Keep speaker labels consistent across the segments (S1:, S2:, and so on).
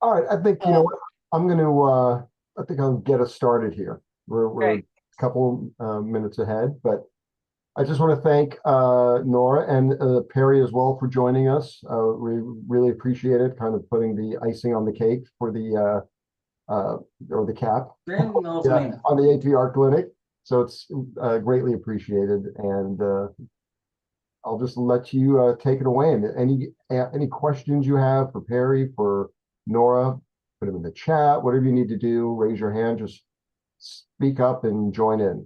S1: All right, I think you know
S2: Um,
S1: what I'm going to. I think I'll get us started here. We're a
S2: Great.
S1: couple minutes ahead, but I just want to thank Nora and Perry as well for joining us. We really appreciate it, kind of putting the icing on the cake for the or the cap yeah, on the APR clinic. So it's greatly appreciated, and I'll just let you take it away. And any questions you have for Perry, for Nora, put them in the chat. Whatever you need to do, raise your hand. Just speak up and join in.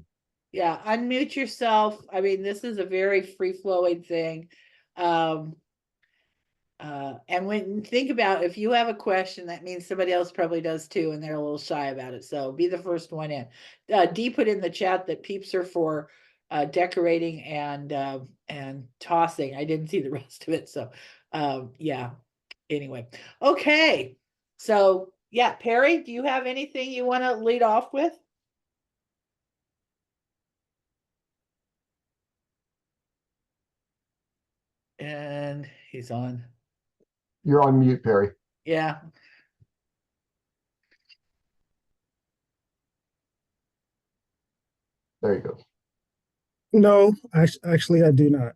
S2: Yeah, unmute yourself. I mean, this is a very free-flowing thing. Um, and when think about if you have a question, that means somebody else probably does too, and they're a little shy about it. So be the first one in. Dee put in the chat that peeps are for decorating and tossing. I didn't see the rest of it, so yeah. Anyway, okay. So yeah, Perry, do you have anything you want to lead off with? And he's on.
S1: You're on mute, Perry.
S2: Yeah.
S1: There you go.
S3: No, actually, I do not.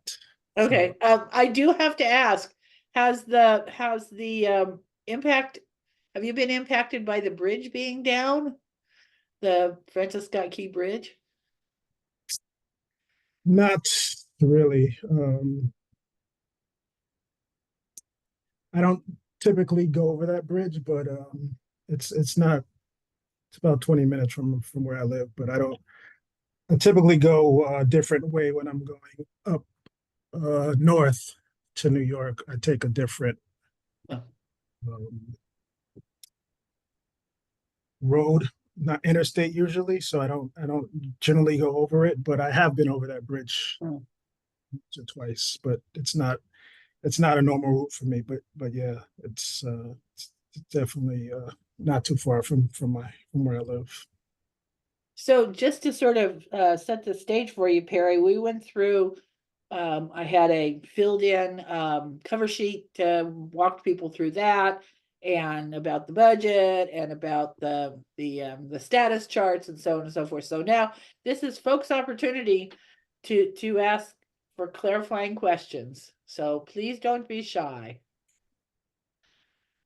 S2: Okay. I do have to ask, has the impact, have you been impacted by the bridge being down? The Francis Scott Key Bridge?
S3: Not really. I don't typically go over that bridge, but it's not. It's about 20 minutes from where I live, but I typically go a different way when I'm going up north to New York. I take a different
S2: Oh,
S3: um, road, not interstate usually, so I don't generally go over it, but I have been over that bridge
S2: oh.
S3: once or twice, but it's not a normal route for me. But yeah, it's definitely not too far from where I live.
S2: So just to sort of set the stage for you, Perry, we went through, I had a filled in cover sheet to walk people through that and about the budget and about the status charts and so on and so forth. So now this is folks' opportunity to ask for clarifying questions. So please don't be shy.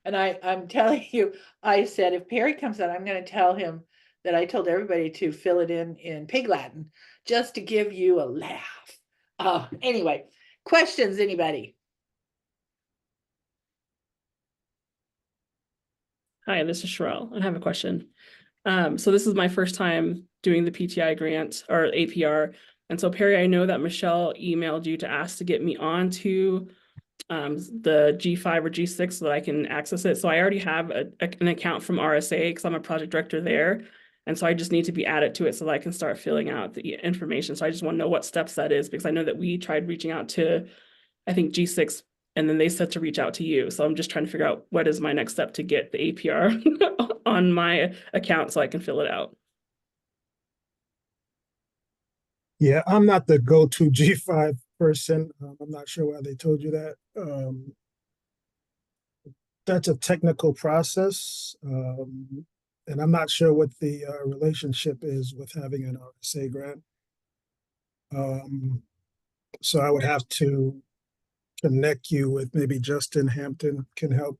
S2: And I'm telling you, I said if Perry comes out, I'm going to tell him that I told everybody to fill it in Pig Latin just to give you a laugh. Anyway, questions, anybody?
S4: Hi, this is Sherelle, and I have a question. So this is my first time doing the PTI grant or APR. And so Perry, I know that Michelle emailed you to ask to get me onto the G5 or G6 so that I can access it. So I already have an account from RSA because I'm a project director there. And so I just need to be added to it so that I can start filling out the information. So I just want to know what steps that is because I know that we tried reaching out to, I think, G6 and then they said to reach out to you. So I'm just trying to figure out what is my next step to get the APR on my account so I can fill it out.
S3: Yeah, I'm not the go-to G5 person. I'm not sure why they told you that. That's a technical process, and I'm not sure what the relationship is with having an RSA grant. So I would have to connect you with maybe Justin Hampton can help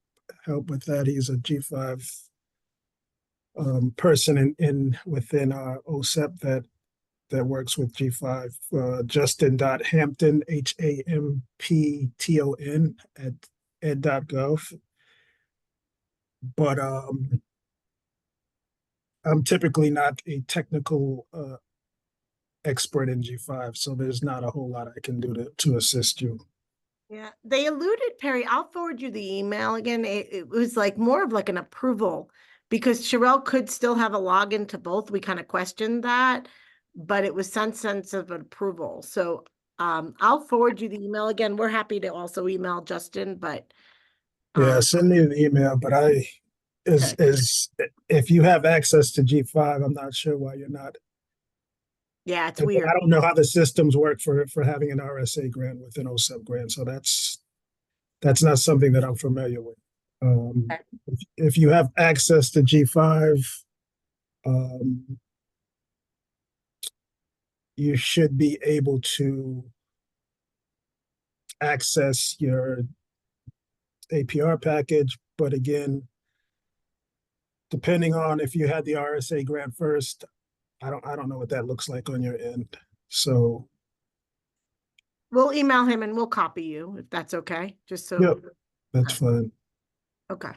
S3: with that. He's a G5 person in within our OSEP that works with G5. Justin.Hampton, HAMPTON at ed.gov. But I'm typically not a technical expert in G5, so there's not a whole lot I can do to assist you.
S5: Yeah, they alluded, Perry, I'll forward you the email again. It was like more of like an approval because Sherelle could still have a login to both. We kind of questioned that, but it was some sense of approval. So I'll forward you the email again. We're happy to also email Justin, but
S3: Yeah, send me an email, but
S5: okay.
S3: is if you have access to G5, I'm not sure why you're not.
S5: Yeah, it's
S3: I
S5: weird.
S3: don't know how the systems work for having an RSA grant with an OSEP grant, so that's not something that I'm familiar with. Um, if you have access to G5, you should be able to access your APR package. But again, depending on if you had the RSA grant first, I don't know what that looks like on your end. So
S5: We'll email him and we'll copy you if that's okay, just so.
S3: yep, that's fine.
S5: Okay.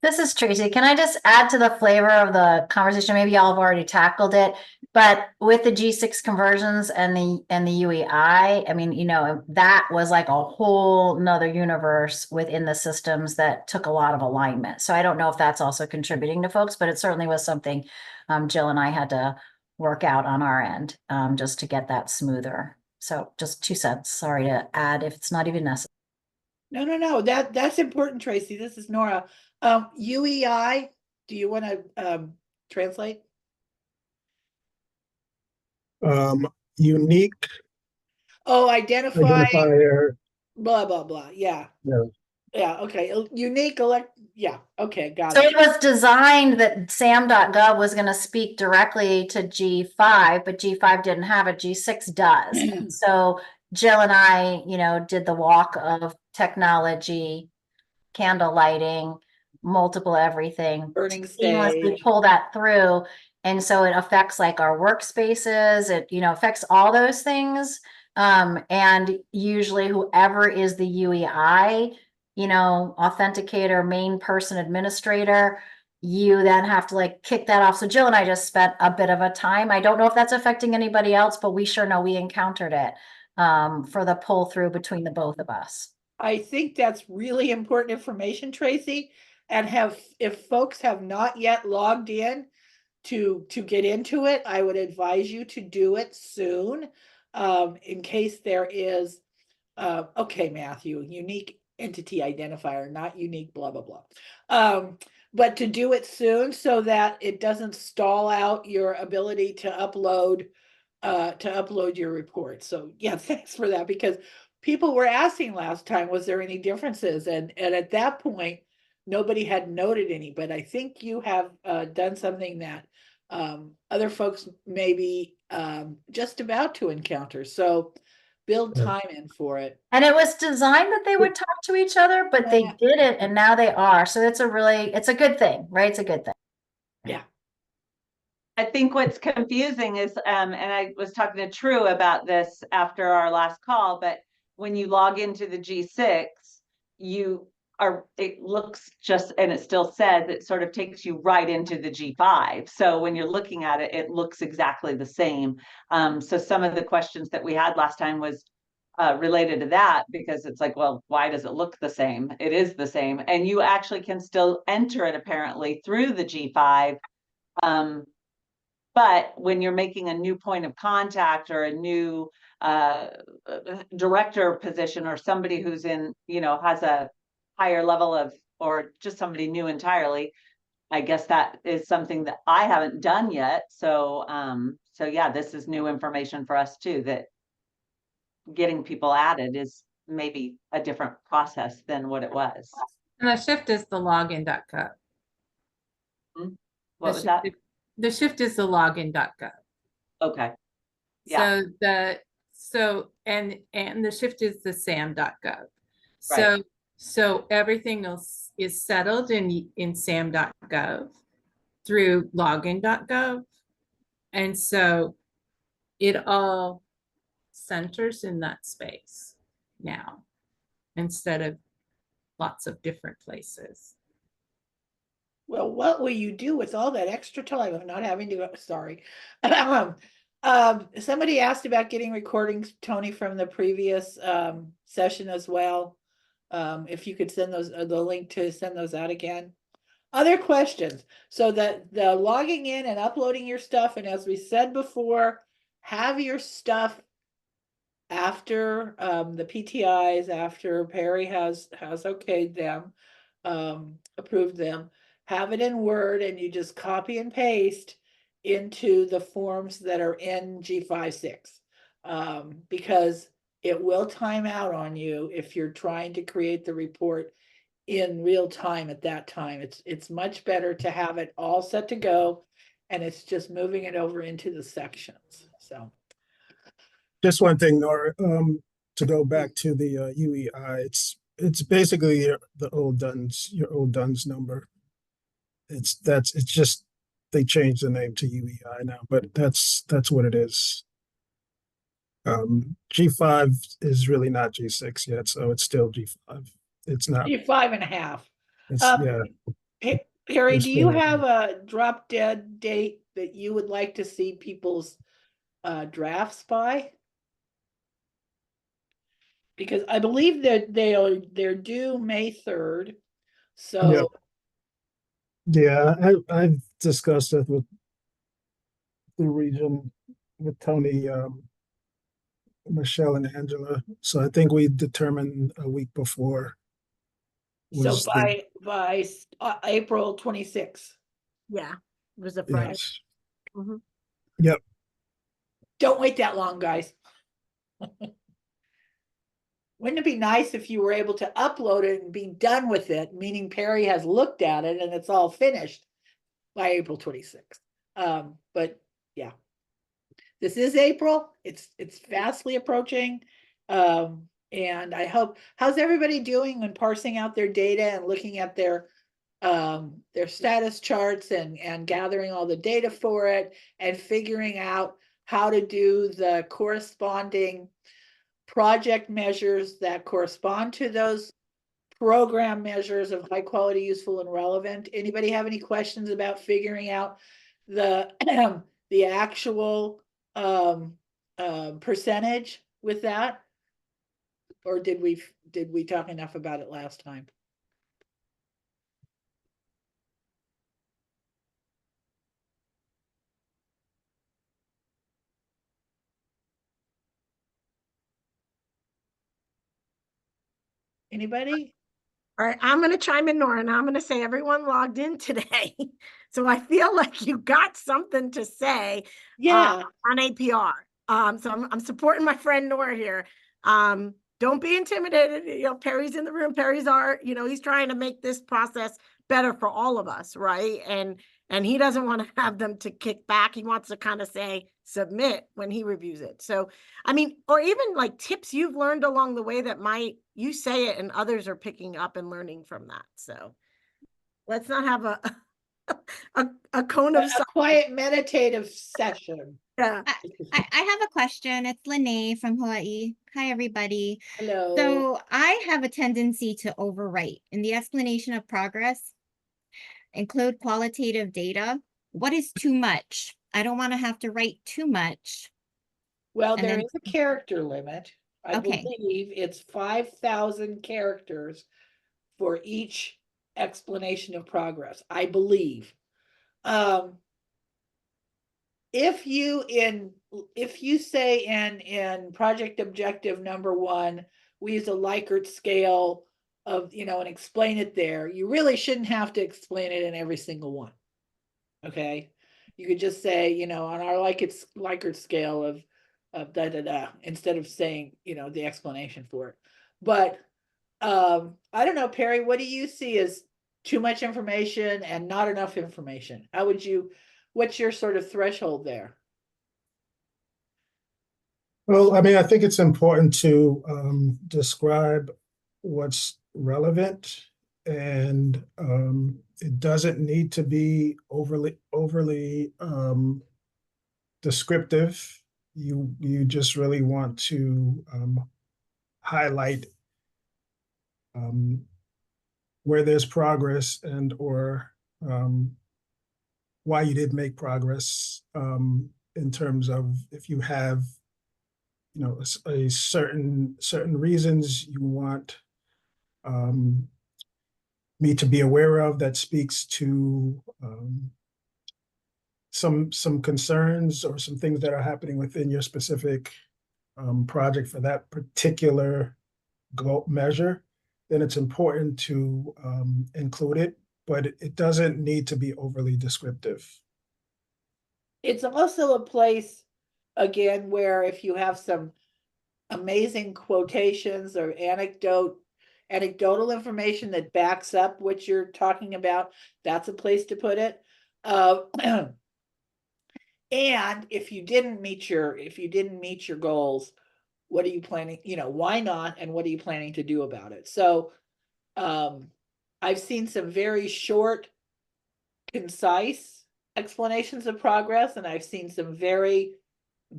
S6: This is Tracy. Can I just add to the flavor of the conversation? Maybe y'all have already tackled it, but with the G6 conversions and the UEI, I mean, you know, that was like a whole nother universe within the systems that took a lot of alignment. So I don't know if that's also contributing to folks, but it certainly was something Jill and I had to work out on our end just to get that smoother. So just 2 cents. Sorry to add if it's not even necessary.
S2: No, that's important, Tracy. This is Nora. UEI, do you want to translate?
S3: Unique
S2: Oh, identify,
S3: identifier.
S2: blah, blah, blah. Yeah.
S3: Yeah.
S2: Yeah, okay. Unique yeah, okay, got
S6: So
S2: it.
S6: it was designed that sam.gov was going to speak directly to G5, but G5 didn't have it. G6 does. So Jill and I, you know, did the walk of technology, candle lighting, multiple everything,
S2: Burning
S6: seamlessly
S2: stage.
S6: pull that through. And so it affects like our workspaces. It, you know, affects all those things. And usually whoever is the UEI, you know, authenticator, main person administrator, you then have to like kick that off. So Jill and I just spent a bit of a time. I don't know if that's affecting anybody else, but we sure know we encountered it for the pull through between the both of us.
S2: I think that's really important information, Tracy. And if folks have not yet logged in to get into it, I would advise you to do it soon. In case there is, okay, Matthew, unique entity identifier, not unique, blah, blah, blah. But to do it soon so that it doesn't stall out your ability to upload your report. So yeah, thanks for that, because people were asking last time, was there any differences? And at that point, nobody had noted any, but I think you have done something that other folks may be just about to encounter. So build
S3: Yeah.
S2: time in for it.
S6: And it was designed that they would talk to each other, but they did it and now they are. So it's a good thing, right? It's a good thing.
S2: Yeah.
S7: I think what's confusing is, and I was talking to True about this after our last call, but when you log into the G6, it looks just, and it still says, it sort of takes you right into the G5. So when you're looking at it, it looks exactly the same. So some of the questions that we had last time was related to that, because it's like, well, why does it look the same? It is the same. And you actually can still enter it apparently through the G5. But when you're making a new point of contact or a new director position, or somebody who's in, you know, has a higher level of, or just somebody new entirely, I guess that is something that I haven't done yet. So, so yeah, this is new information for us too, that getting people added is maybe a different process than what it was.
S8: And the shift is the login.gov.
S7: What was that?
S8: The shift is the login.gov.
S7: Okay. Yeah.
S8: So and the shift is the sam.gov.
S7: Right.
S8: So everything else is settled in sam.gov through login.gov. And so it all centers in that space now, instead of lots of different places.
S2: Well, what will you do with all that extra time of not having to go? Sorry. Somebody asked about getting recordings, Tony, from the previous session as well. If you could send those, the link to send those out again. Other questions? So that the logging in and uploading your stuff, and as we said before, have your stuff after the PTIs, after Perry has okayed them, approved them, have it in Word, and you just copy and paste into the forms that are in G56, because it will time out on you if you're trying to create the report in real time at that time. It's much better to have it all set to go, and it's just moving it over into the sections, so.
S3: Just one thing, Nora, to go back to the UEI, it's basically the old DUNS, your old DUNS number. It's just they changed the name to UEI now, but that's what it is. G5 is really not G6 yet, so it's still G5. It's not.
S2: 5.5.
S3: It's yeah.
S2: Harry,
S3: It's
S2: do you
S3: still-
S2: have a drop dead date that you would like to see people's drafts by? Because I believe that they're due May 3rd. So
S3: Yeah, I've discussed it with the region, with Tony, Michelle and Angela. So I think we determined a week before.
S2: so
S3: was the-
S2: by April 26th.
S5: Yeah, it was a Friday.
S3: yes.
S5: Mhm.
S3: Yep.
S2: Don't wait that long, guys. Wouldn't it be nice if you were able to upload it and be done with it, meaning Perry has looked at it and it's all finished by April 26th? But yeah, this is April. It's fastly approaching. And I hope, how's everybody doing when parsing out their data and looking at their status charts and gathering all the data for it and figuring out how to do the corresponding project measures that correspond to those program measures of high quality, useful, and relevant? Anybody have any questions about figuring out the the actual percentage with that? Or did we talk enough about it last time? Anybody?
S5: All right, I'm gonna chime in, Nora, and I'm gonna say everyone logged in today. So I feel like you got something to say
S2: Yeah.
S5: on APR. So I'm supporting my friend Nora here. Don't be intimidated. You know, Perry's in the room. Perry's he's trying to make this process better for all of us, right? And he doesn't want to have them to kick back. He wants to kind of say submit when he reviews it. So, I mean, or even like tips you've learned along the way that you say it and others are picking up and learning from that. So let's not have a cone of
S2: A quiet meditative session.
S5: yeah.
S9: I have a question. It's Lene from Hawaii. Hi, everybody.
S2: Hello.
S9: So I have a tendency to overwrite in the explanation of progress, include qualitative data. What is too much? I don't want to have to write too much.
S2: Well,
S9: And
S2: there
S9: then-
S2: is a character limit. I
S9: Okay.
S2: believe it's 5,000 characters for each explanation of progress, I believe. If you say in project objective number 1, we use a Likert scale of, and explain it there, you really shouldn't have to explain it in every single one. Okay. You could just say, on our Likert scale of da da da, instead of saying, the explanation for it. But I don't know, Perry, what do you see as too much information and not enough information? What's your sort of threshold there?
S3: Well, I mean, I think it's important to describe what's relevant, and it doesn't need to be overly descriptive. You just really want to highlight where there's progress and or why you did make progress, in terms of if you have a certain reasons you want me to be aware of that speaks to some concerns or some things that are happening within your specific project for that particular goal measure, then it's important to include it, but it doesn't need to be overly descriptive.
S2: It's also a place, again, where if you have some amazing quotations or anecdote, anecdotal information that backs up what you're talking about, that's a place to put it. And if you didn't meet your goals, what are you planning, why not, and what are you planning to do about it? So I've seen some very short, concise explanations of progress, and I've seen some very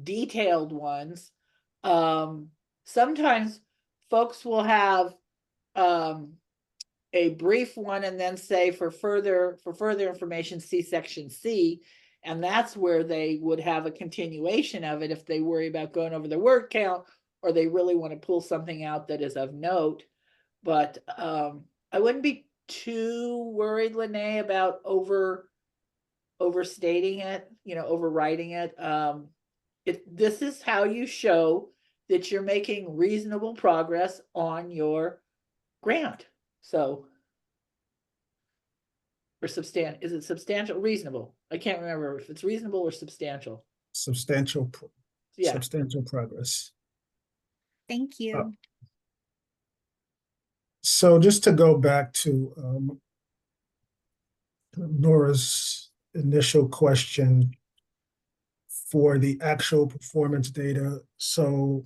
S2: detailed ones. Sometimes folks will have a brief one and then say for further information, see section C. And that's where they would have a continuation of it if they worry about going over the word count, or they really want to pull something out that is of note. But I wouldn't be too worried, Lene, about overstating it, overwriting it. This is how you show that you're making reasonable progress on your grant. So, or is it substantial, reasonable? I can't remember if it's reasonable or substantial.
S3: Substantial progress.
S9: Thank you.
S3: So just to go back to Nora's initial question for the actual performance data. So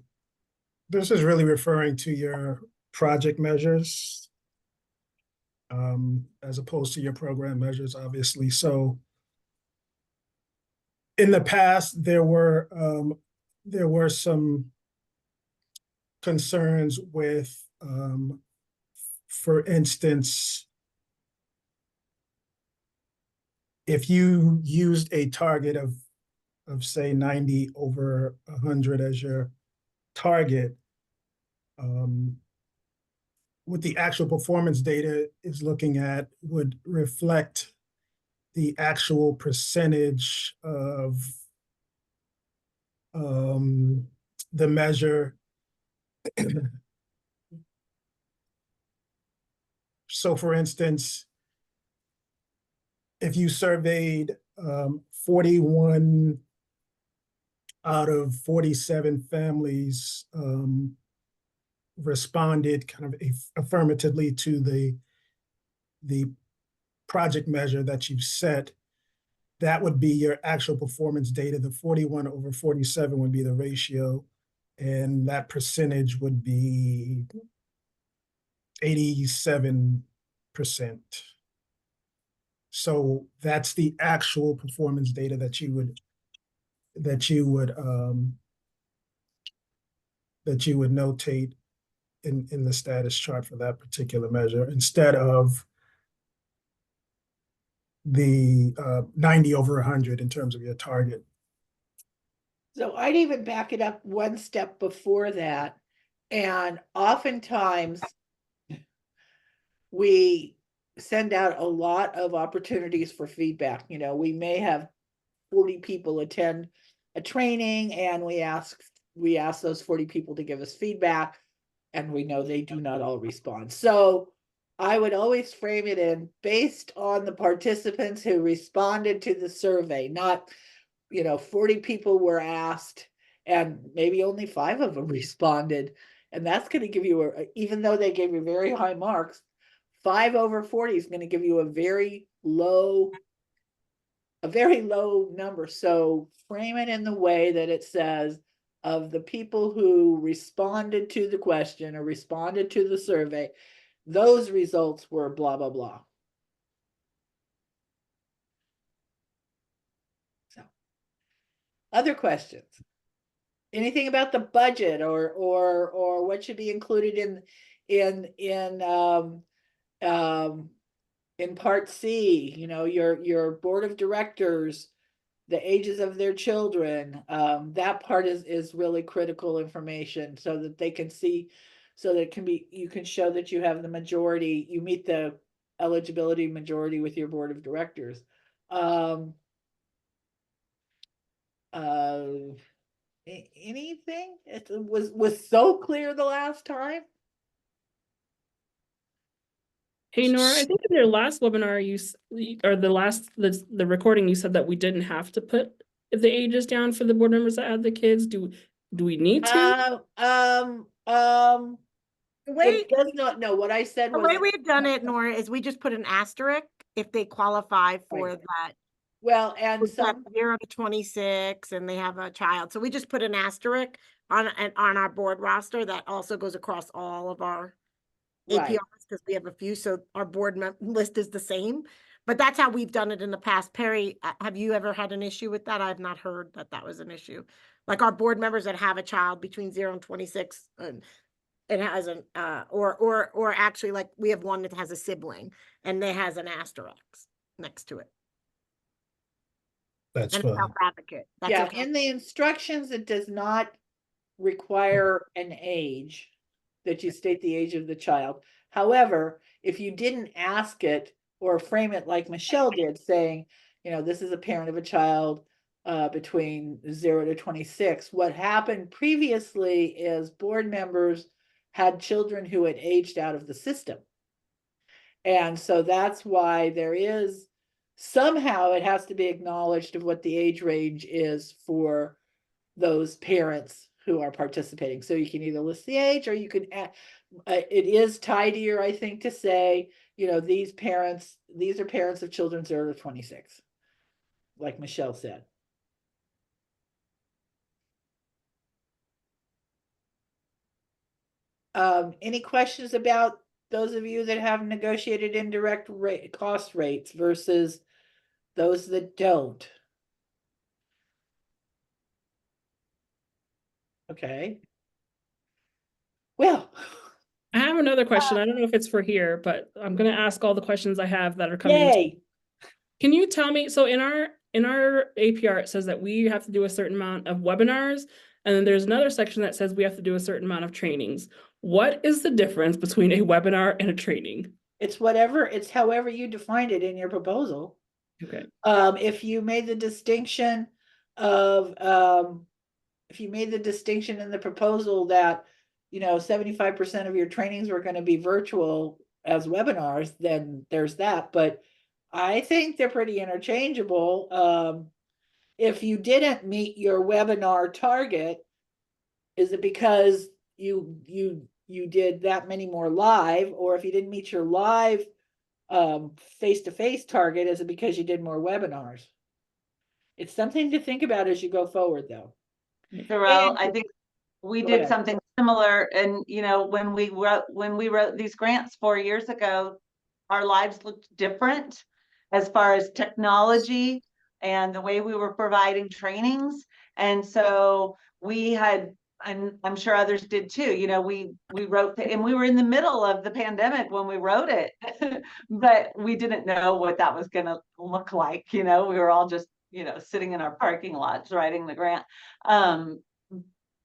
S3: this is really referring to your project measures, as opposed to your program measures, obviously. So in the past, there were some concerns with, for instance, if you used a target of say 90 over 100 as your target, what the actual performance data is looking at would reflect the actual percentage of the measure. So for instance, if you surveyed 41 out of 47 families responded kind of affirmatively to the project measure that you've set, that would be your actual performance data. The 41 over 47 would be the ratio, and that percentage would be 87%. So that's the actual performance data that you would notate in the status chart for that particular measure, instead of the 90 over 100 in terms of your target.
S2: So I'd even back it up one step before that. And oftentimes we send out a lot of opportunities for feedback. We may have 40 people attend a training, and we ask those 40 people to give us feedback, and we know they do not all respond. So I would always frame it in based on the participants who responded to the survey, not, 40 people were asked and maybe only 5 of them responded. And that's going to give you even though they gave you very high marks, 5 over 40 is going to give you a very low number. So frame it in the way that it says, of the people who responded to the question or responded to the survey, those results were blah, blah, blah. So, other questions? Anything about the budget or what should be included in part C, your board of directors, the ages of their children, that part is really critical information, so that they can see, so that you can show that you have the majority, you meet the eligibility majority with your board of directors. Anything? It was so clear the last time.
S4: Hey, Nora, I think in your last webinar, the recording, you said that we didn't have to put the ages down for the board members that had the kids. Do we need to?
S5: The way,
S2: It does not, no, what I said
S5: the
S2: was.
S5: way we've done it, Nora, is we just put an asterisk if they qualify for
S2: Right.
S5: that.
S2: Well, and
S5: We've got
S2: some,
S5: 0 to 26 and they have a child. So we just put an asterisk on our board roster that also goes across all of our
S2: right,
S5: APRs because we have a few. So our list is the same. But that's how we've done it in the past. Perry, have you ever had an issue with that? I've not heard that that was an issue. Like our board members that have a child between 0 and 26 and it has an or actually like we have one that has a sibling and they has an asterisk next to it.
S3: That's
S5: And
S3: fine.
S5: self-advocate. That's
S2: yeah,
S5: okay.
S2: in the instructions, it does not require an age, that you state the age of the child. However, if you didn't ask it or frame it like Michelle did, saying, you know, this is a parent of a child between 0 to 26, what happened previously is board members had children who had aged out of the system. And so that's why there is, somehow it has to be acknowledged of what the age range is for those parents who are participating. So you can either list the age or you can add, it is tidier, I think, to say, you know, these are parents of children 0 to 26, like Michelle said. Any questions about those of you that have negotiated indirect rate cost rates versus those that don't? Okay. Well,
S4: I have another question. I don't know if it's for here, but I'm gonna ask all the questions I have that are coming.
S2: yay.
S4: Can you tell me, so in our APR, it says that we have to do a certain amount of webinars, and then there's another section that says we have to do a certain amount of trainings. What is the difference between a webinar and a training?
S2: It's however you defined it in your proposal.
S4: Okay.
S2: If you made the distinction of, if you made the distinction in the proposal that, you know, 75% of your trainings were going to be virtual as webinars, then there's that. But I think they're pretty interchangeable. If you didn't meet your webinar target, is it because you did that many more live, or if you didn't meet your live face-to-face target, is it because you did more webinars? It's something to think about as you go forward, though.
S7: Sherelle, I think we
S2: Go
S7: did
S2: ahead.
S7: something similar, and you know, when we wrote these grants 4 years ago, our lives looked different as far as technology and the way we were providing trainings. And so we had, and I'm sure others did too, you know, we wrote and we were in the middle of the pandemic when we wrote it, but we didn't know what that was going to look like. You know, we were all just, you know, sitting in our parking lots writing the grant.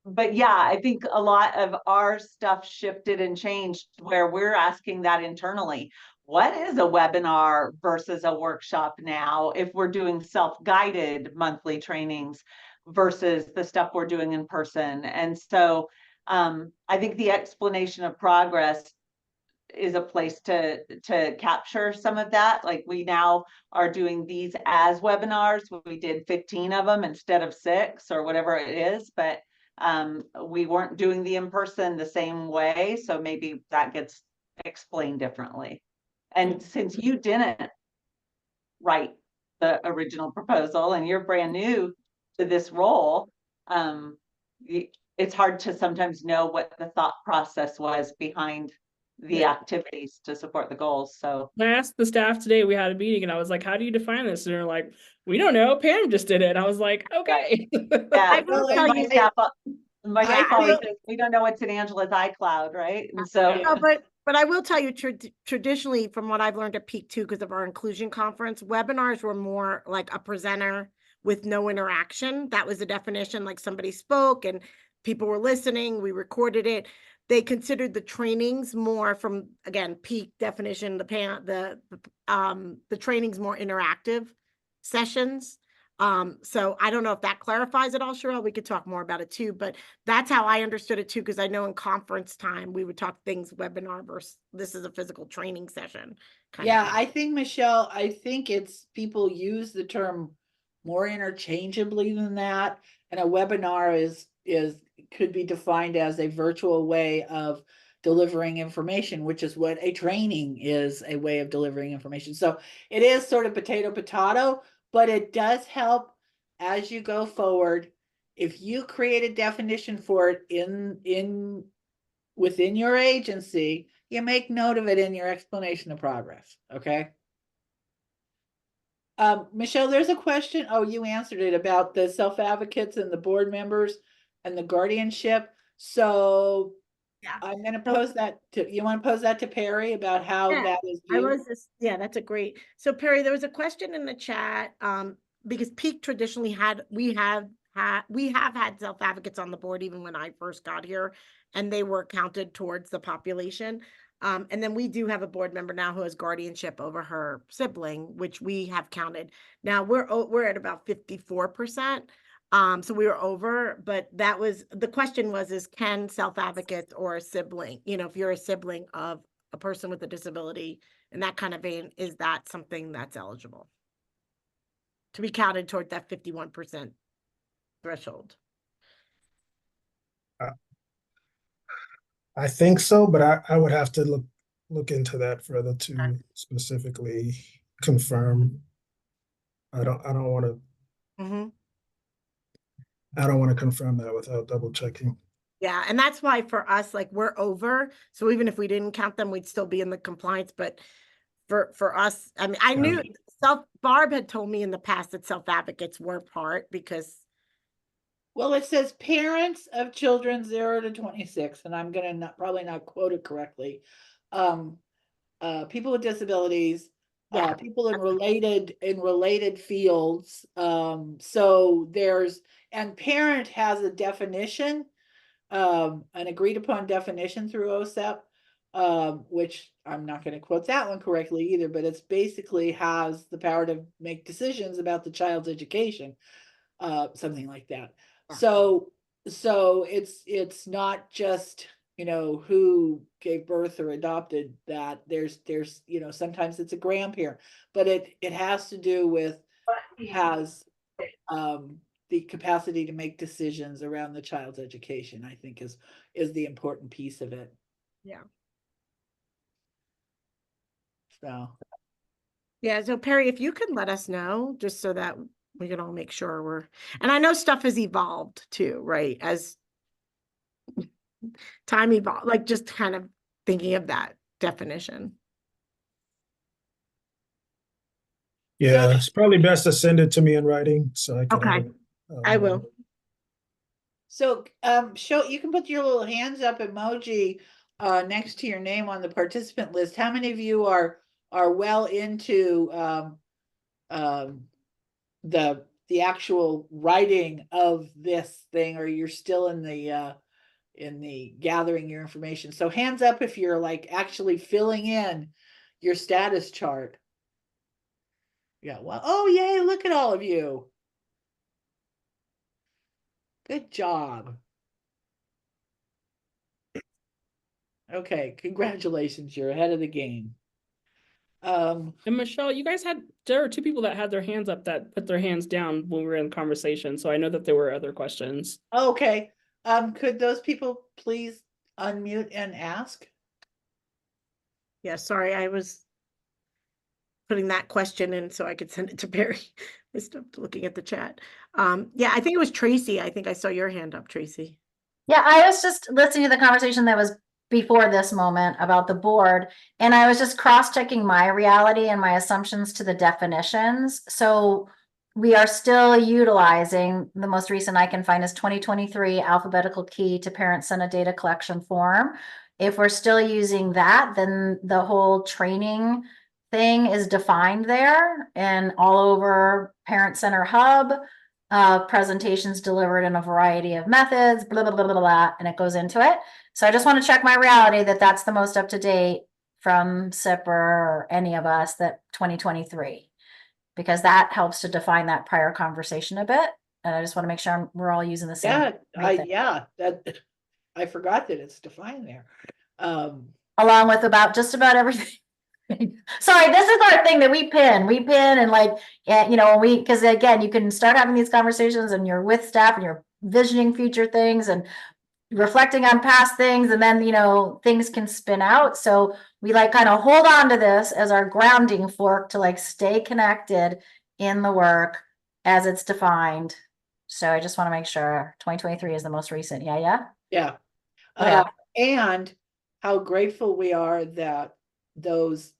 S7: But yeah, I think a lot of our stuff shifted and changed where we're asking that internally. What is a webinar versus a workshop now if we're doing self-guided monthly trainings versus the stuff we're doing in person? And so I think the explanation of progress is a place to capture some of that. Like we now are doing these as webinars. We did 15 of them instead of 6 or whatever it is, but we weren't doing the in-person the same way. So maybe that gets explained differently. And since you didn't write the original proposal and you're brand new to this role, it's hard to sometimes know what the thought process was behind the activities to support the goals. So
S4: I asked the staff today, we had a meeting and I was like, how do you define this? And they're like, we don't know, Pam just did it. I was like, okay.
S7: yeah,
S5: will tell you that-
S7: my
S2: I
S7: staff always
S2: feel-
S7: says, we don't know what's in Angela's iCloud, right? And so
S5: No, but I will tell you traditionally from what I've learned at Peak 2 because of our inclusion conference, webinars were more like a presenter with no interaction. That was the definition, like somebody spoke and people were listening, we recorded it. They considered the trainings more from, again, Peak definition, the trainings more interactive sessions. So I don't know if that clarifies it all, Sherelle. We could talk more about it too, but that's how I understood it too, because I know in conference time we would talk things webinar versus this is a physical training session.
S2: Yeah, I think, Michelle, I think it's people use the term more interchangeably than that. And a webinar is could be defined as a virtual way of delivering information, which is what a training is, a way of delivering information. So it is sort of potato, but it does help as you go forward. If you create a definition for it within your agency, you make note of it in your explanation of progress, okay? Michelle, there's a question. Oh, you answered it about the self-advocates and the board members and the guardianship. So
S5: Yeah.
S2: I'm gonna
S5: So-
S2: pose that to, you want to pose that to Perry about how
S5: Yeah,
S2: that is
S5: I
S2: viewed?
S5: was just, yeah, that's a great. So Perry, there was a question in the chat, because Peak traditionally we have had self-advocates on the board even when I first got here, and they were counted towards the population. And then we do have a board member now who has guardianship over her sibling, which we have counted. Now we're at about 54%. So we were over, but that was, the question was, is can self-advocates or a sibling, if you're a sibling of a person with a disability in that kind of vein, is that something that's eligible to be counted toward that 51% threshold?
S3: I think so, but I would have to look into that further
S5: Okay.
S3: to specifically confirm. I don't want to
S5: Mm-hmm.
S3: confirm that without double checking.
S5: Yeah, and that's why for us, like, we're over. So even if we didn't count them, we'd still be in the compliance. But for us, I mean, I knew Barb had told me in the past that self-advocates were part because.
S2: Well, it says parents of children 0 to 26, and I'm gonna probably not quote it correctly. People with disabilities,
S5: Yeah.
S2: people in related fields. So and parent has a definition, an agreed upon definition through OSEP, which I'm not going to quote that one correctly either, but it's basically has the power to make decisions about the child's education, something like that.
S5: Yeah.
S2: So it's not just, who gave birth or adopted that. There's sometimes it's a grandparent, but it has to do with has the capacity to make decisions around the child's education, I think is the important piece of it.
S5: Yeah.
S2: So
S5: Yeah. So Perry, if you could let us know, just so that we can all make sure and I know stuff has evolved too, right? As time evolved, like just kind of thinking of that definition.
S3: Yeah,
S2: So-
S3: it's probably best to send it to me in writing so I can.
S5: Okay. I will.
S2: So you can put your little hands up emoji next to your name on the participant list. How many of you are well into the actual writing of this thing, or you're still in the gathering your information? So hands up if you're like actually filling in your status chart. Yeah, well, oh yay, look at all of you. Good job. Okay, congratulations, you're ahead of the game.
S4: And Michelle, there were two people that had their hands up that put their hands down when we were in conversation. So I know that there were other questions.
S2: Okay, could those people please unmute and ask?
S5: Yeah, sorry, I was putting that question in so I could send it to Barry. I stopped looking at the chat. Yeah, I think it was Tracy. I think I saw your hand up, Tracy.
S6: Yeah, I was just listening to the conversation that was before this moment about the board, and I was just cross-checking my reality and my assumptions to the definitions. So we are still utilizing, the most recent I can find is 2023 alphabetical key to parent Senate data collection form. If we're still using that, then the whole training thing is defined there and all over Parent Center Hub. Presentations delivered in a variety of methods, blah, blah, blah, blah, blah, and it goes into it. So I just want to check my reality that that's the most up to date from SIPR or any of us, that 2023, because that helps to define that prior conversation a bit. And I just want to make sure we're all using the same.
S2: That I forgot that it's defined there.
S6: Along with just about everything. Sorry, this is our thing that we pin and like, because again, you can start having these conversations and you're with staff and you're visioning future things and reflecting on past things, and then, things can spin out. So we like kind of hold on to this as our grounding fork to like stay connected in the work as it's defined. So I just want to make sure 2023 is the most recent. Yeah.
S2: Yeah.
S6: Okay.
S2: And how grateful we are that those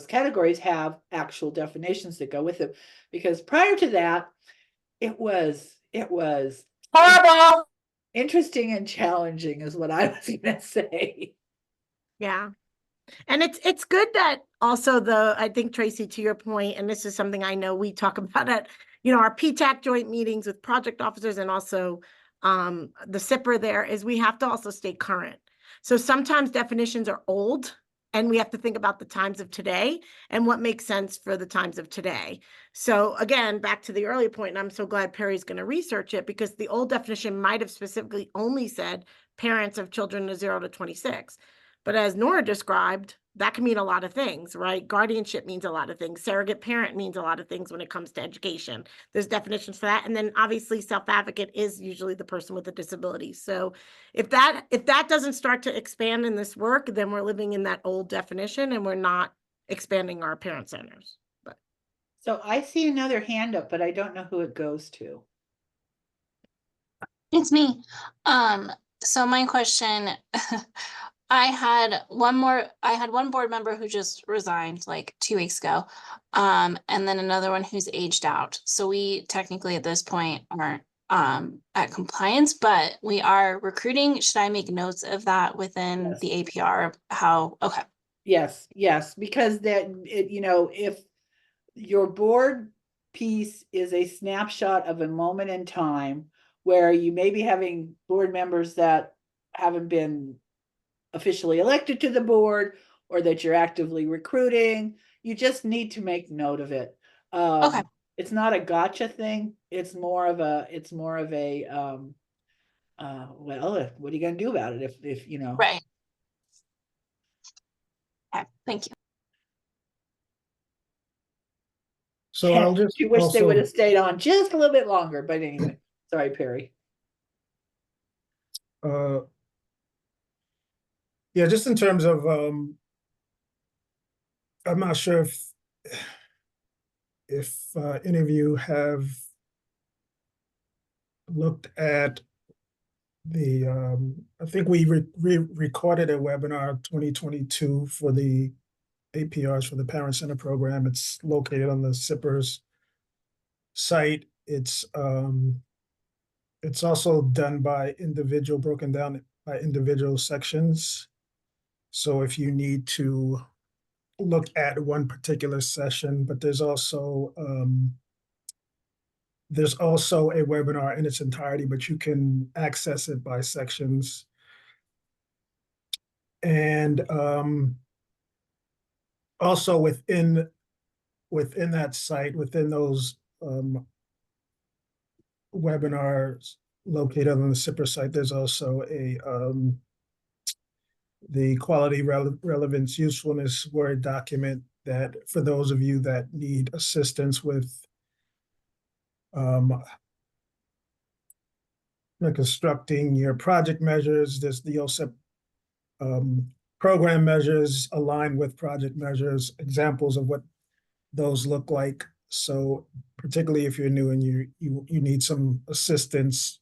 S2: categories have actual definitions that go with them. Because prior to that, it was
S6: Horrible.
S2: interesting and challenging is what I was gonna say.
S5: Yeah. And it's good that also I think Tracy, to your point, and this is something I know we talk about at, our PTAC joint meetings with project officers and also the SIPR there, is we have to also stay current. So sometimes definitions are old and we have to think about the times of today and what makes sense for the times of today. So again, back to the earlier point, and I'm so glad Perry's going to research it, because the old definition might have specifically only said parents of children of 0 to 26. But as Nora described, that can mean a lot of things, right? Guardianship means a lot of things. Surrogate parent means a lot of things when it comes to education. There's definitions for that. And then obviously self-advocate is usually the person with a disability. So if that doesn't start to expand in this work, then we're living in that old definition and we're not expanding our parent centers. But
S2: So I see another hand up, but I don't know who it goes to.
S10: It's me. So my question, I had one board member who just resigned like 2 weeks ago. And then another one who's aged out. So we technically at this point aren't at compliance, but we are recruiting. Should I make notes of that within
S2: Yes.
S10: the APR? Okay.
S2: Yes, because if your board piece is a snapshot of a moment in time where you may be having board members that haven't been officially elected to the board or that you're actively recruiting, you just need to make note of it.
S10: Okay.
S2: It's not a gotcha thing. It's more of a well, what are you gonna do about it if you know?
S10: Right. Okay, thank you.
S3: So I'll just
S2: You wish they would
S3: also,
S2: have stayed on just a little bit longer, but anyway, sorry, Perry.
S3: yeah, just in terms of, I'm not sure if any of you have looked at I think we recorded a webinar 2022 for the APRs for the Parent Center program. It's located on the SIPR's site. It's also done by individual, broken down by individual sections. So if you need to look at one particular session, but there's also a webinar in its entirety, but you can access it by sections. And also within that site, within those webinars located on the SIPR site, there's also the quality relevance usefulness Word document that for those of you that need assistance with constructing your project measures. There's the OSEP program measures aligned with project measures, examples of what those look like. So particularly if you're new and you need some assistance,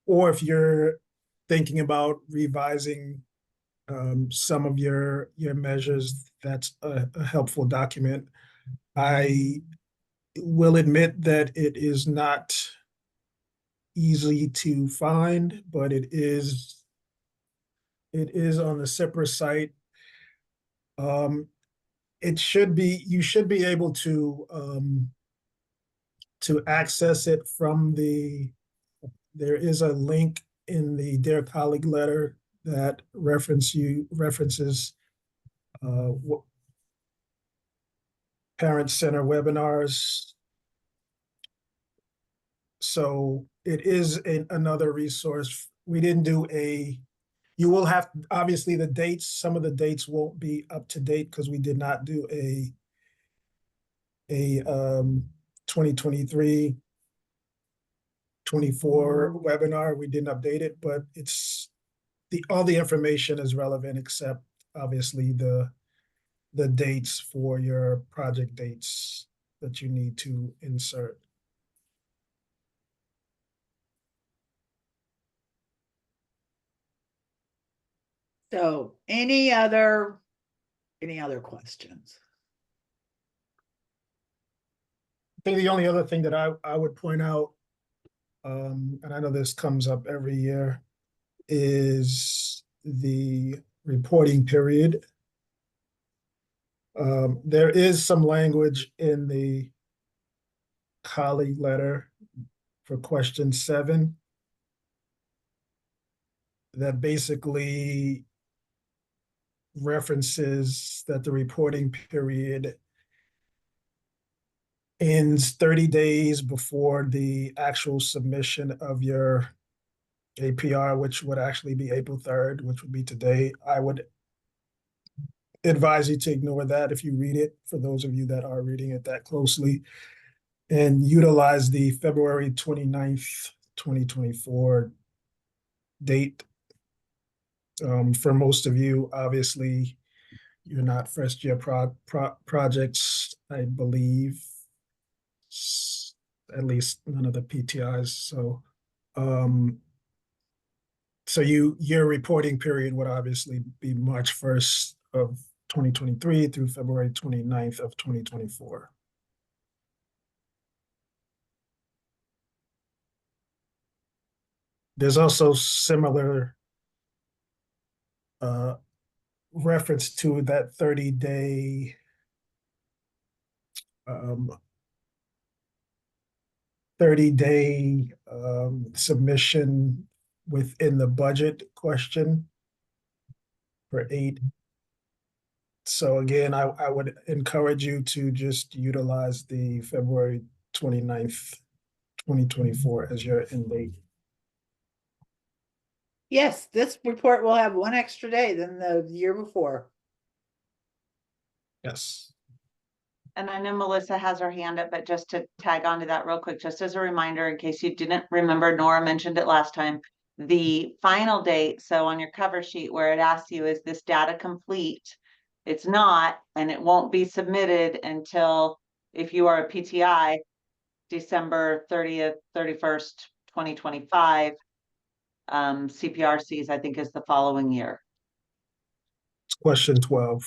S3: or if you're thinking about revising some of your measures, that's a helpful document. I will admit that it is not easy to find, but it is on the SIPR site. You should be able to access it from there is a link in the Dear Colleague letter that references Parent Center webinars. So it is another resource. We didn't do you will have, obviously some of the dates won't be up to date because we did not do a 2023-24 webinar. We didn't update it, but it's all the information is relevant except obviously the dates for your project dates that you need to insert.
S2: So any other questions?
S3: I think the only other thing that I would point out, and I know this comes up every year, is the reporting period. There is some language in the colleague letter for question 7 that basically references that the reporting period ends 30 days before the actual submission of your APR, which would actually be April 3rd, which would be today. I would advise you to ignore that if you read it, for those of you that are reading it that closely, and utilize the February 29th, 2024 date. For most of you, obviously, you're not first year projects, I believe, at least none of the PTIs. So your reporting period would obviously be March 1st of 2023 through February 29th of 2024. There's also similar reference to that 30-day submission within the budget question for 8. So again, I would encourage you to just utilize the February 29th, 2024 as your end date.
S2: Yes, this report will have one extra day than the year before.
S3: Yes.
S7: And I know Melissa has her hand up, but just to tag onto that real quick, just as a reminder, in case you didn't remember, Nora mentioned it last time, the final date, so on your cover sheet where it asks you, is this data complete? It's not, and it won't be submitted until, if you are a PTI, December 30th, 31st, 2025. CPRCs, I think, is the following year.
S3: It's question 12.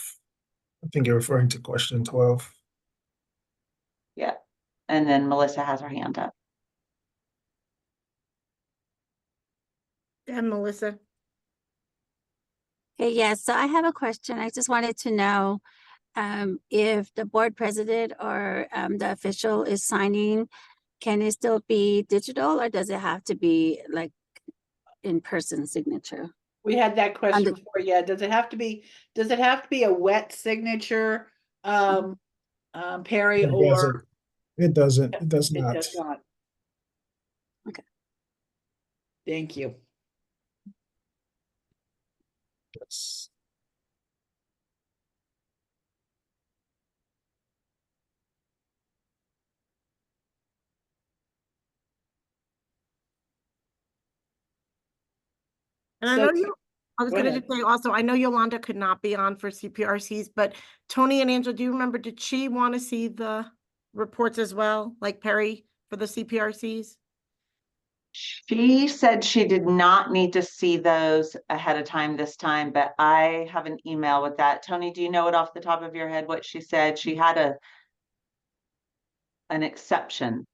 S3: I think you're referring to question 12.
S7: Yeah. And then Melissa has her hand up.
S5: And Melissa.
S11: Okay, yes, so I have a question. I just wanted to know if the board president or the official is signing, can it still be digital or does it have to be like in-person signature?
S2: We had that question before. Yeah, does it have to be a wet signature, Perry, or?
S3: It doesn't. It does
S2: It
S3: not.
S2: does not.
S11: Okay.
S2: Thank you.
S3: Yes.
S5: And I
S2: So-
S5: know I was
S2: Go
S5: gonna
S2: ahead.
S5: just say also, I know Yolanda could not be on for CPRCs, but Tony and Angela, do you remember, did she want to see the reports as well, like Perry for the CPRCs?
S7: She said she did not need to see those ahead of time this time, but I have an email with that. Tony, do you know it off the top of your head what she said? She had an exception,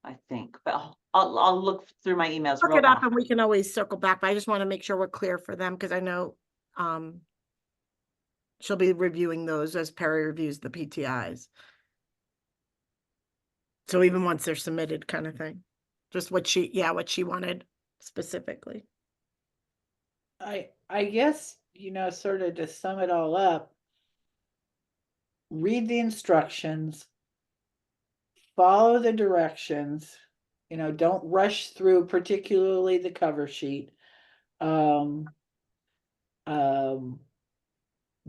S7: I think, but I'll look through my emails
S5: Look
S7: real
S5: it up
S7: fast.
S5: and we can always circle back, but I just want to make sure we're clear for them because I know she'll be reviewing those as Perry reviews the PTIs. So even once they're submitted kind of thing, just what she wanted specifically.
S2: I guess, sort of to sum it all up, read the instructions, follow the directions, don't rush through, particularly the cover sheet. Do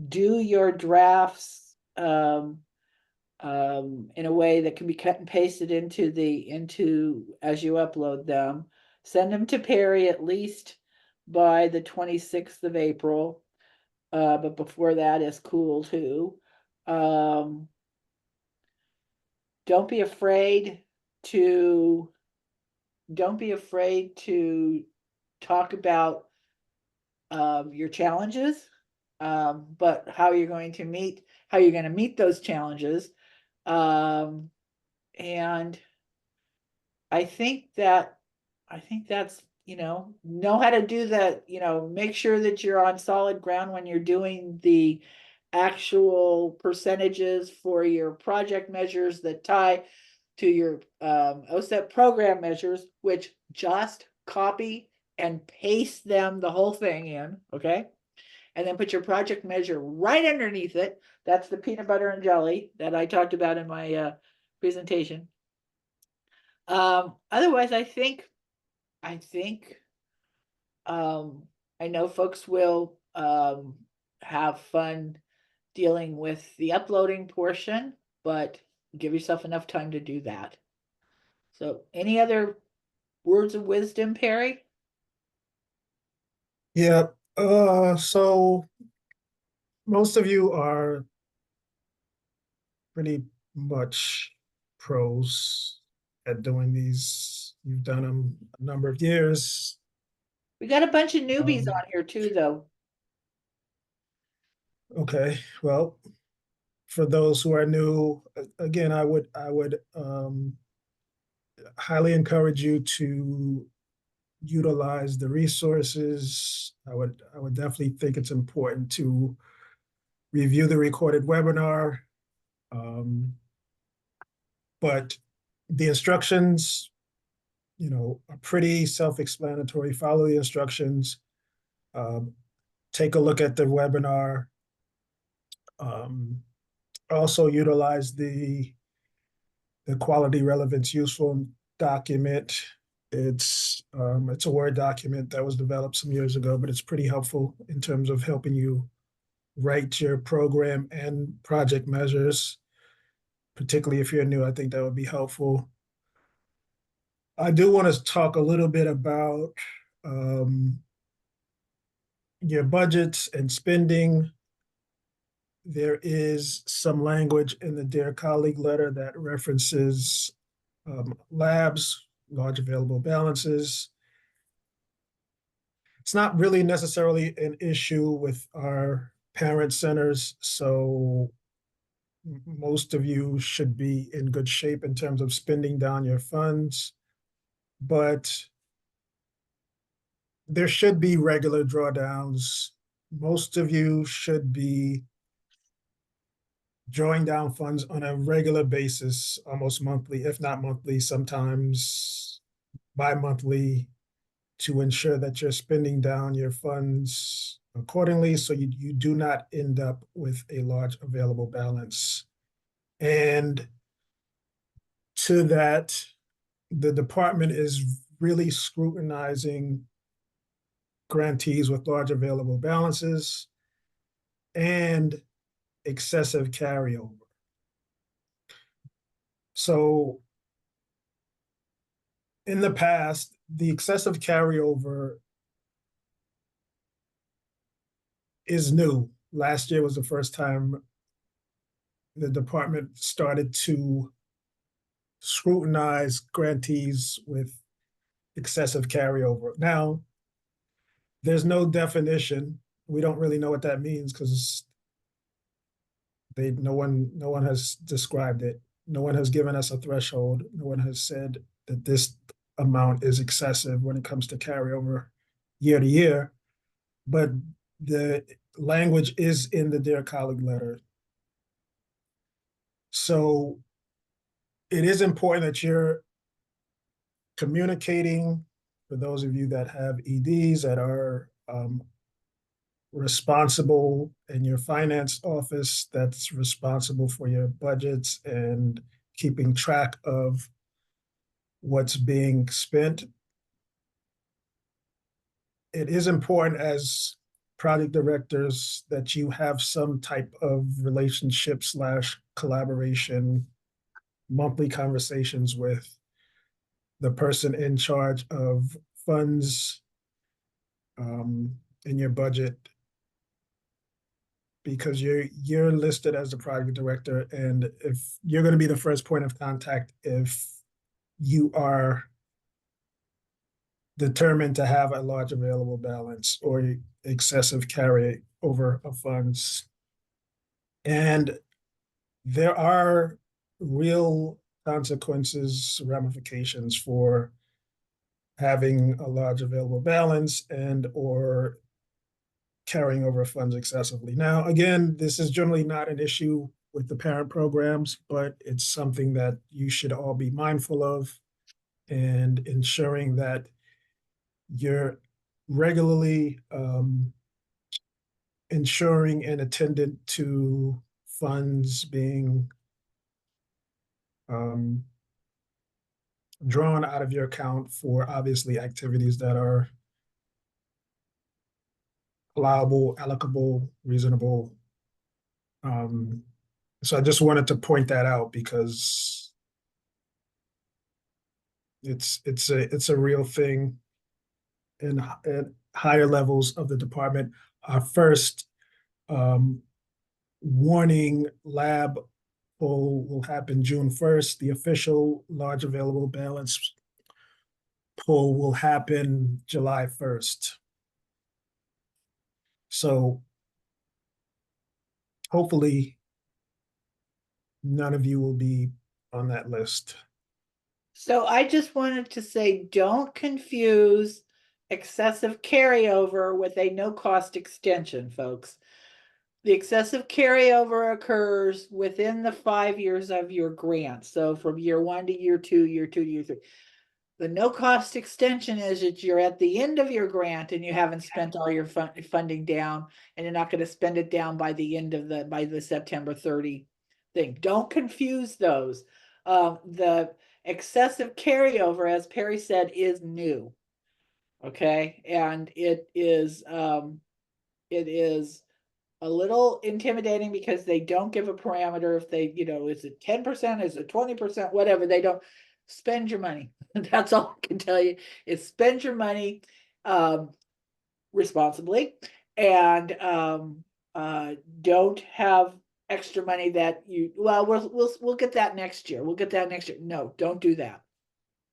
S2: your drafts in a way that can be cut and pasted into as you upload them. Send them to Perry at least by the 26th of April. But before that is cool too. Don't be afraid to talk about your challenges, but how you're going to meet those challenges. And I think that's, know how to do that, make sure that you're on solid ground when you're doing the actual percentages for your project measures that tie to your OSEP program measures, which just copy and paste them the whole thing in, okay? And then put your project measure right underneath it. That's the peanut butter and jelly that I talked about in my presentation. Otherwise, I think I know folks will have fun dealing with the uploading portion, but give yourself enough time to do that. So any other words of wisdom, Perry?
S3: Yeah, so most of you are pretty much pros at doing these. You've done them a number of years.
S2: We got a bunch of newbies
S3: Um,
S2: on here too, though.
S3: Okay, well, for those who are new, again, I would highly encourage you to utilize the resources. I would definitely think it's important to review the recorded webinar. But the instructions, are pretty self-explanatory. Follow the instructions. Take a look at the webinar. Also utilize the quality relevance useful document. It's a Word document that was developed some years ago, but it's pretty helpful in terms of helping you write your program and project measures. Particularly if you're new, I think that would be helpful. I do want to talk a little bit about your budgets and spending. There is some language in the Dear Colleague letter that references labs, large available balances. It's not really necessarily an issue with our parent centers, so most of you should be in good shape in terms of spending down your funds, but there should be regular drawdowns. Most of you should be drawing down funds on a regular basis, almost monthly, if not monthly, sometimes bi-monthly, to ensure that you're spending down your funds accordingly so you do not end up with a large available balance. And to that, the department is really scrutinizing grantees with large available balances and excessive carryover. So in the past, the excessive carryover is new. Last year was the first time the department started to scrutinize grantees with excessive carryover. Now, there's no definition. We don't really know what that means because no one has described it. No one has given us a threshold. No one has said that this amount is excessive when it comes to carryover year to year. But the language is in the Dear Colleague letter. So it is important that you're communicating, for those of you that have EDs that are responsible in your finance office, that's responsible for your budgets and keeping track of what's being spent. It is important as project directors that you have some type of relationship / collaboration, monthly conversations with the person in charge of funds in your budget, because you're listed as the project director, and if you're going to be the first point of contact if you are determined to have a large available balance or excessive carry over of funds. And there are real consequences, ramifications for having a large available balance and or carrying over funds excessively. Now, again, this is generally not an issue with the parent programs, but it's something that you should all be mindful of, and ensuring that you're regularly ensuring and attendant to funds being drawn out of your account for obviously activities that are allowable, allocable, reasonable. So I just wanted to point that out because it's a real thing in at higher levels of the department. Our first warning lab poll will happen June 1st. The official large available balance poll will happen July 1st. So hopefully none of you will be on that list.
S2: So I just wanted to say, don't confuse excessive carryover with a no-cost extension, folks. The excessive carryover occurs within the 5 years of your grant. So from year 1 to year 2, year 2 to year 3. The no-cost extension is that you're at the end of your grant and you haven't spent all your funding down, and you're not going to spend it down by the end of the September 30 thing. Don't confuse those. The excessive carryover, as Perry said, is new. Okay, and it is a little intimidating because they don't give a parameter. If they, is it 10%, is it 20%, whatever, they don't. Spend your money. That's all I can tell you, is spend your money responsibly, and don't have extra money that we'll get that next year. We'll get that next year. No, don't do that.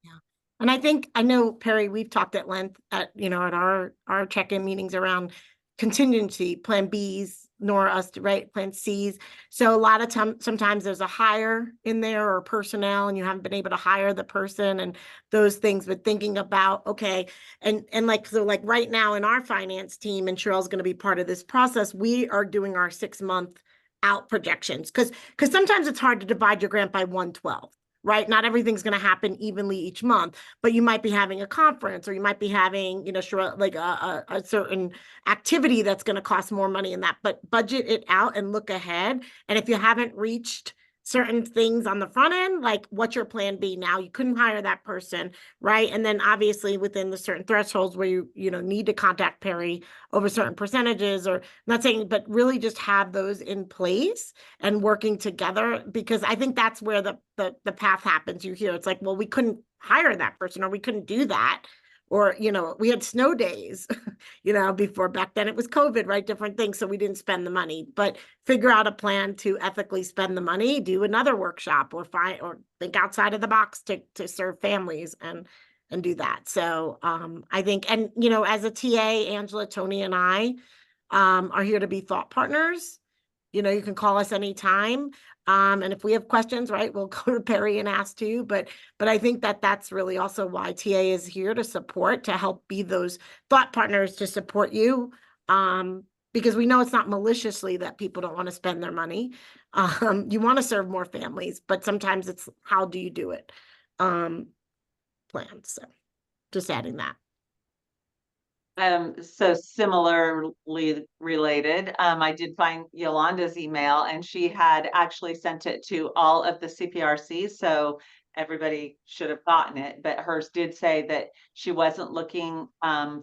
S5: Yeah. And I know, Perry, we've talked at length at our check-in meetings around contingency, plan Bs, nor us to write plan Cs. So a lot of times, sometimes there's a hire in there or personnel, and you haven't been able to hire the person and those things, but thinking about, okay, and like right now in our finance team, and Cheryl's going to be part of this process, we are doing our 6-month out projections because sometimes it's hard to divide your grant by 1/12. Right? Not everything's going to happen evenly each month, but you might be having a conference, or you might be having, like a certain activity that's going to cost more money in that, but budget it out and look ahead. And if you haven't reached certain things on the front end, like what's your plan B now? You couldn't hire that person, right? And then obviously within the certain thresholds where you need to contact Perry over certain percentages, or not saying, but really just have those in place and working together, because I think that's where the path happens. You hear it's like, well, we couldn't hire that person, or we couldn't do that, or we had snow days, before. Back then it was COVID, right? Different things, so we didn't spend the money. But figure out a plan to ethically spend the money, do another workshop, or think outside of the box to serve families and do that. So I think, and as a TA, Angela, Tony, and I are here to be thought partners. You can call us anytime. And if we have questions, right, we'll go to Perry and ask too. But I think that's really also why TA is here, to support, to help be those thought partners to support you. Because we know it's not maliciously that people don't want to spend their money. You want to serve more families, but sometimes it's how do you do it? Plans. So just adding that.
S7: So similarly related, I did find Yolanda's email, and she had actually sent it to all of the CPRCs. So everybody should have gotten it, but hers did say that she wasn't looking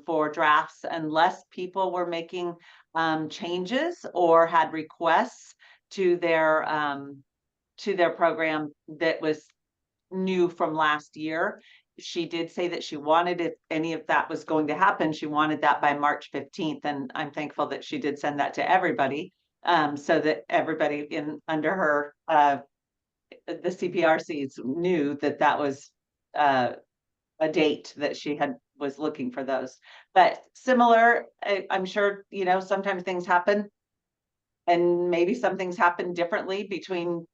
S7: for drafts unless people were making changes or had requests to their program that was new from last year. she did say that she wanted, if any of that was going to happen, she wanted that by March 15th. And I'm thankful that she did send that to everybody, so that everybody under her, the CPRCs knew that that was a date that she was looking for those. But similar, I'm sure, sometimes things happen, and maybe some things happen differently between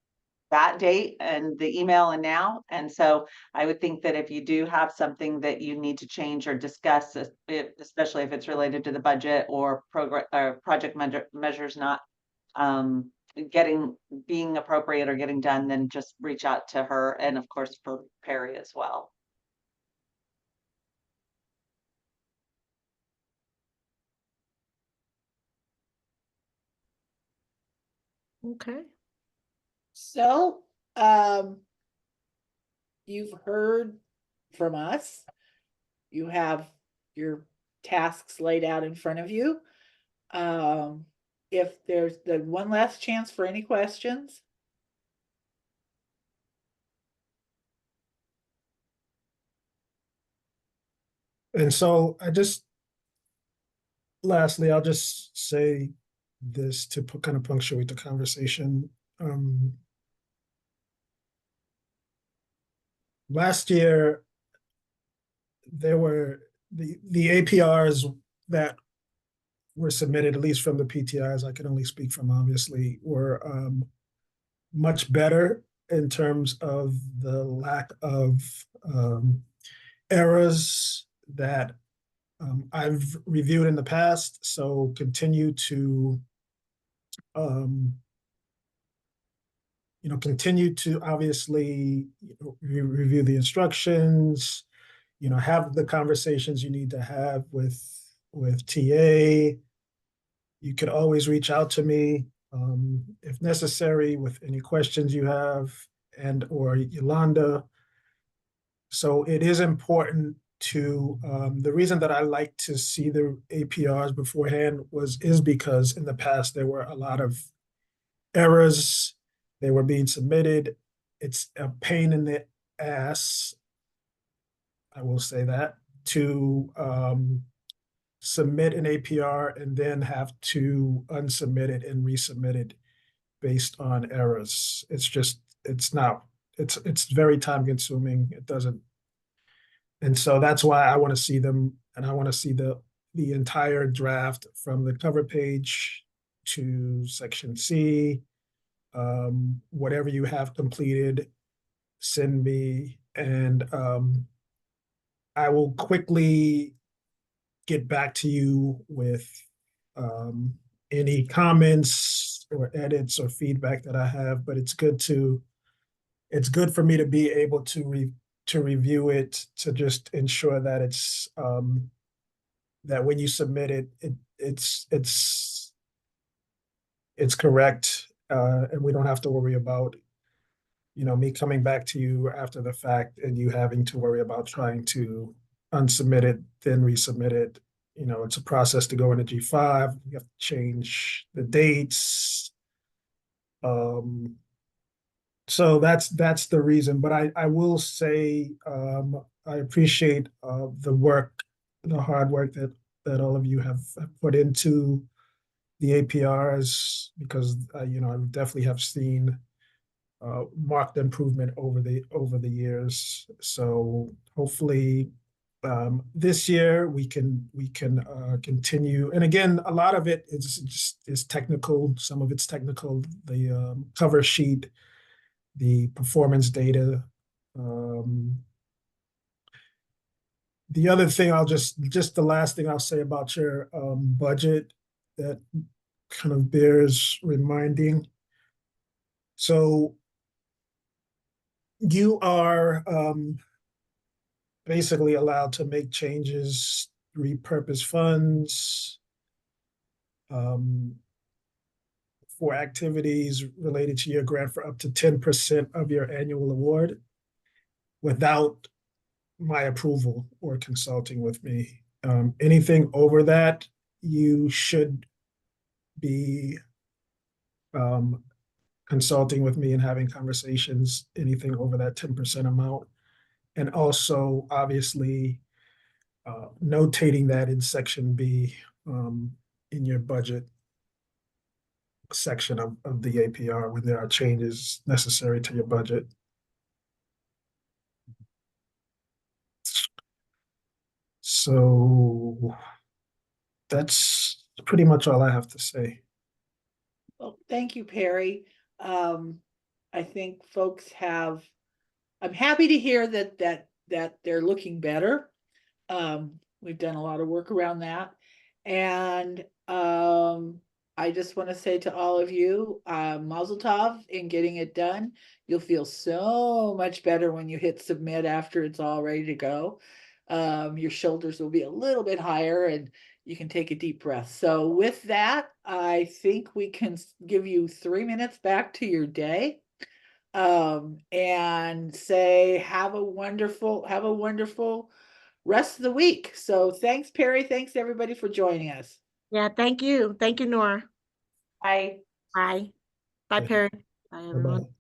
S7: that date and the email and now. And so I would think that if you do have something that you need to change or discuss, especially if it's related to the budget or program or project measures not being appropriate or getting done, then just reach out to her, and of course for Perry as well.
S5: Okay.
S2: So, you've heard from us. You have your tasks laid out in front of you. If there's the one last chance for any questions.
S3: And so lastly, I'll just say this to kind of punctuate the conversation. Last year, there were the APRs that were submitted, at least from the PTIs, I can only speak from, obviously, were much better in terms of the lack of errors that I've reviewed in the past. So continue to obviously review the instructions, have the conversations you need to have with TA. You could always reach out to me if necessary with any questions you have, and or Yolanda. So it is important to, the reason that I like to see the APRs beforehand is because in the past there were a lot of errors. They were being submitted. It's a pain in the ass, I will say that, to submit an APR and then have to unsubmit it and resubmit it based on errors. It's very time consuming. It doesn't. And so that's why I want to see them, and I want to see the entire draft from the cover page to section C. Whatever you have completed, send me, and I will quickly get back to you with any comments or edits or feedback that I have. But it's good for me to be able to review it, to just ensure that it's that when you submit it, it's correct, and we don't have to worry about me coming back to you after the fact and you having to worry about trying to unsubmit it, then resubmit it. It's a process to go into G5. You have to change the dates. So that's the reason. But I will say I appreciate the hard work that all of you have put into the APRs, because I definitely have seen marked improvement over the years. So hopefully this year we can continue. And again, a lot of it is technical. Some of it's technical. The cover sheet, the performance data. The other thing the last thing I'll say about your budget that kind of bears reminding. So you are basically allowed to make changes, repurpose funds for activities related to your grant for up to 10% of your annual award without my approval or consulting with me. Anything over that, you should be consulting with me and having conversations. Anything over that 10% amount, And also, obviously, notating that in section B, in your budget section of the APR when there are changes necessary to your budget. So that's pretty much all I have to say.
S2: Well, thank you, Perry. I think folks have, I'm happy to hear that they're looking better. We've done a lot of work around that. And I just want to say to all of you, Mazel Tov in getting it done. You'll feel so much better when you hit submit after it's all ready to go. Your shoulders will be a little bit higher and you can take a deep breath. So with that, I think we can give you 3 minutes back to your day. And say, have a wonderful rest of the week. So thanks, Perry. Thanks everybody for joining us.
S5: Yeah, thank you. Thank you, Nora.
S7: I
S5: Bye. Bye,
S3: Yeah.
S5: Perry. Bye, everyone.
S3: Bye-bye.